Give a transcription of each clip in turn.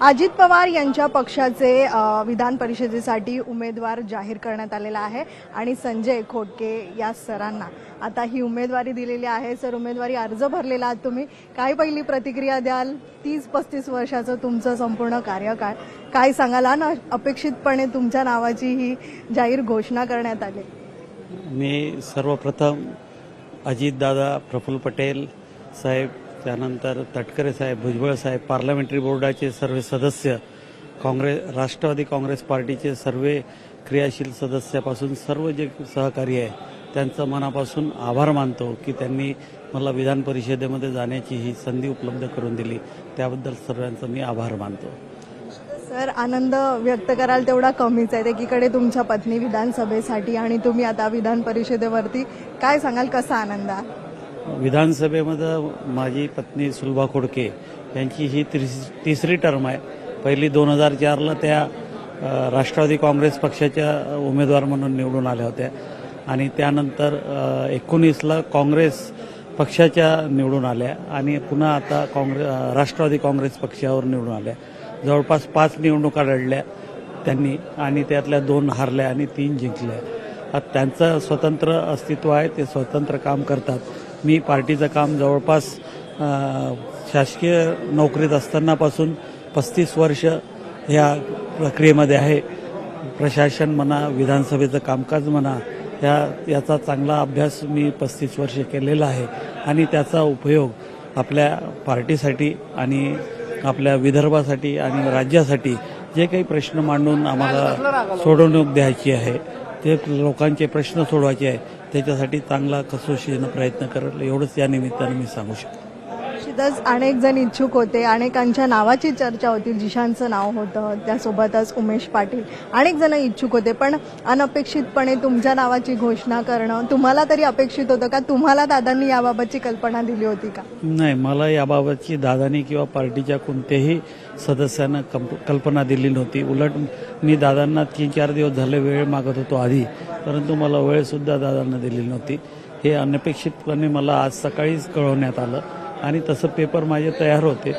अजित पवार यांच्या पक्षाचे विधान परिषदेसाठी उमेदवार जाहीर करण्यात आलेला आहे आणि संजय खोटके या सरांना आता ही उमेदवारी दिलेली आहे। सर, उमेदवारी अर्ज भरलेला आहात तुम्ही, काय पहिली प्रतिक्रिया द्याल? 30-35 वर्षाचं तुमचं संपूर्ण कार्यकाळ, काय सांगाल? आणि अपेक्षितपणे तुमच्या नावाची ही जाहीर घोषणा करण्यात आली। मी सर्वप्रथम अजितदादा, प्रफुल्ल पटेल साहेब, त्यानंतर तटकरे साहेब, भुजबळ साहेब, पार्लमेंटरी बोर्डाचे सर्व सदस्य, राष्ट्रवादी काँग्रेस पार्टीचे सर्व क्रियाशील सदस्यापासून सर्व जे सहकारी आहे त्यांचं मनापासून आभार मानतो की त्यांनी मला विधान परिषदेमध्ये जाण्याची ही संधी उपलब्ध करून दिली। त्याबद्दल सर्वांचा मी आभार मानतो। सर, आनंद व्यक्त कराल तेवढा कमीच आहे। एकीकडे तुमच्या पत्नी विधानसभेसाठी आणि तुम्ही आता विधान परिषदेवरती, काय सांगाल, कसा आनंद आहे? विधानसभेमध्ये माझी पत्नी सुलभा खोडके यांची ही तिसरी टर्म आहे। पहिली 2004ला त्या राष्ट्रवादी काँग्रेस पक्षाच्या उमेदवार म्हणून निवडून आल्या होत्या आणि त्यानंतर 19ला काँग्रेस पक्षाच्या निवडून आल्या आणि पुन्हा आता राष्ट्रवादी काँग्रेस पक्षावर निवडून आल्या। जवळपास 5 निवडणुका लढल्या त्यांनी आणि त्यातल्या 2 हारल्या आणि 3 जिंकल्या। त्यांचं स्वतंत्र अस्तित्व आहे, ते स्वतंत्र काम करतात। मी पार्टीचं काम जवळपास शासकीय नोकरीत असतानापासून 35 वर्ष या प्रक्रियेमध्ये आहे। प्रशासन म्हणा, विधानसभेचं कामकाज म्हणा, याचा चांगला अभ्यास मी 35 वर्ष केलेला आहे आणि त्याचा उपयोग आपल्या पार्टीसाठी आणि आपल्या विदर्भासाठी आणि राज्यासाठी जे काही प्रश्न मांडून आम्हाला सोडवणूक द्यायची आहे, ते लोकांचे प्रश्न सोडवायचे आहे, त्याच्यासाठी चांगला कसोशीने प्रयत्न करेल, एवढंच या निमित्ताने मी सांगू शकतो। निश्चितच अनेक जण इच्छुक होते, अनेकांच्या नावाची चर्चा होती, जिशांचं नाव होतं, त्यासोबतच उमेश पाटील, अनेक जण इच्छुक होते, पण अनपेक्षितपणे तुमच्या नावाची घोषणा करणं तुम्हाला तरी अपेक्षित होतं का? तुम्हाला दादांनी याबाबतची कल्पना दिली होती का? नाही, मला याबाबतची दादांनी किंवा पार्टीच्या कोणत्याही सदस्यांना कल्पना दिली नव्हती। उलट मी दादांना 3-4 दिवस झाले वेळ मागत होतो आधी, परंतु मला वेळसुद्धा दादांना दिलेली नव्हती। हे अनपेक्षितपणे मला आज सकाळीच कळवण्यात आलं आणि तसं पेपर माझे तयार होते।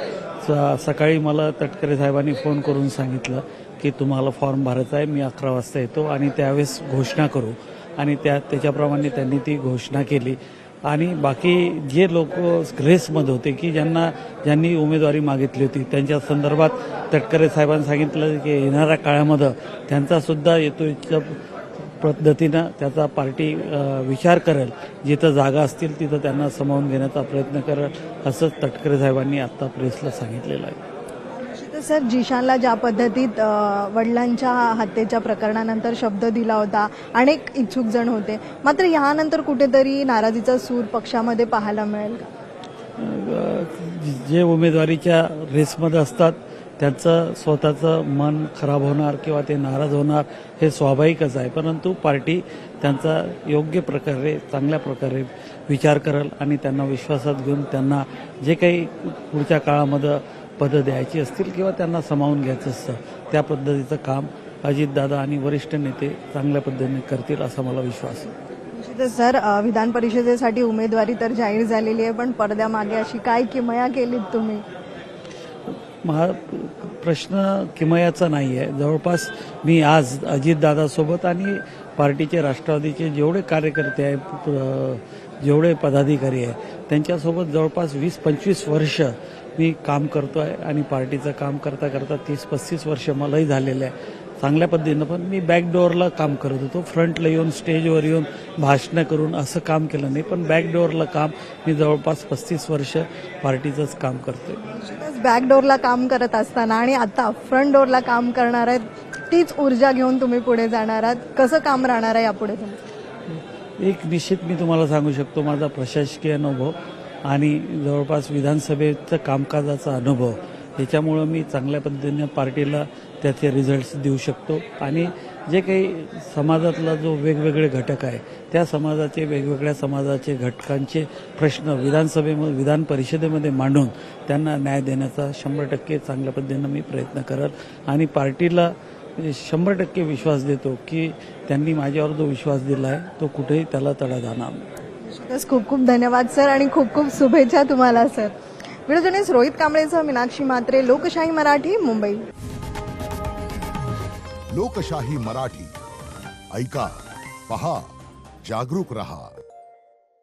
सकाळी मला तटकरे साहेबांनी फोन करून सांगितलं की तुम्हाला फॉर्म भरायचा आहे, मी 11 वाजता येतो आणि त्यावेळेस घोषणा करू, आणि त्याच्याप्रमाणे त्यांनी ती घोषणा केली। आणि बाकी जे लोक रेसमध्ये होते की ज्यांनी उमेदवारी मागितली होती त्यांच्या संदर्भात तटकरे साहेबांनी सांगितलं की येणाऱ्या काळामध्ये त्यांचासुद्धा येतो पद्धतीनं त्याचा पार्टी विचार करेल, जिथं जागा असतील तिथं त्यांना सामावून घेण्याचा प्रयत्न करेल, असं तटकरे साहेबांनी आता प्रेसला सांगितलेलं आहे। सर, जिशानला ज्या पद्धतीत वडिलांच्या हत्येच्या प्रकरणानंतर शब्द दिला होता, अनेक इच्छुक जण होते, मात्र यानंतर कुठेतरी नाराजीचा सूर पक्षामध्ये पाहायला मिळेल का? जे उमेदवारीच्या रेसमध्ये असतात त्यांचं स्वतःचं मन खराब होणार किंवा ते नाराज होणार हे स्वाभाविकच आहे, परंतु पार्टी त्यांचा योग्य प्रकारे, चांगल्या प्रकारे विचार करेल आणि त्यांना विश्वासात घेऊन त्यांना जे काही पुढच्या काळामध्ये पदं द्यायची असतील किंवा त्यांना सामावून घ्यायचं असतं, त्या पद्धतीचं काम अजितदादा आणि वरिष्ठ नेते चांगल्या पद्धतीने करतील असा मला विश्वास आहे। सर, विधान परिषदेसाठी उमेदवारी तर जाहीर झालेली आहे, पण पडद्यामागे अशी काय किमया केलीत तुम्ही? प्रश्न किमयाचा नाही आहे। जवळपास मी आज अजितदादासोबत आणि पार्टीचे, राष्ट्रवादीचे जेवढे कार्यकर्ते आहेत, जेवढे पदाधिकारी आहेत, त्यांच्यासोबत जवळपास 20-25 वर्ष मी काम करतो आहे आणि पार्टीचं काम करता करता 30-35 वर्ष मलाही झालेलं आहे चांगल्या पद्धतीनं। पण मी बॅकडोअरला काम करत होतो, फ्रंटला येऊन स्टेजवर येऊन भाषणं करून असं काम केलं नाही, पण बॅकडोअरला काम मी जवळपास 35 वर्ष पार्टीचंच काम करतोय। बॅकडोअरला काम करत असताना आणि आता फ्रंट डोअरला काम करणार आहेत, तीच ऊर्जा घेऊन तुम्ही पुढे जाणार आहात, कसं काम राहणार आहे यापुढे तुमचं? एक निश्चित मी तुम्हाला सांगू शकतो, माझा प्रशासकीय अनुभव आणि जवळपास विधानसभेचं कामकाजाचा अनुभव, याच्यामुळं मी चांगल्या पद्धतीने पार्टीला त्याचे रिझल्ट्स देऊ शकतो आणि जे काही समाजातला जो वेगवेगळे घटक आहे त्या वेगवेगळ्या समाजाचे घटकांचे प्रश्न विधान परिषदेमध्ये मांडून त्यांना न्याय देण्याचा 100% चांगल्या पद्धतीनं मी प्रयत्न करेल आणि पार्टीला 100% विश्वास देतो की त्यांनी माझ्यावर जो विश्वास दिला आहे तो कुठेही त्याला तडा जाणार नाही। खूप खूप धन्यवाद सर आणि खूप खूप शुभेच्छा तुम्हाला सर। व्हिडिओ जर्नलिस्ट रोहित कांबळेसह मीनाक्षी म्हात्रे, लोकशाही मराठी, मुंबई. लोकशाही मराठी ऐका, पहा, जागरूक रहा.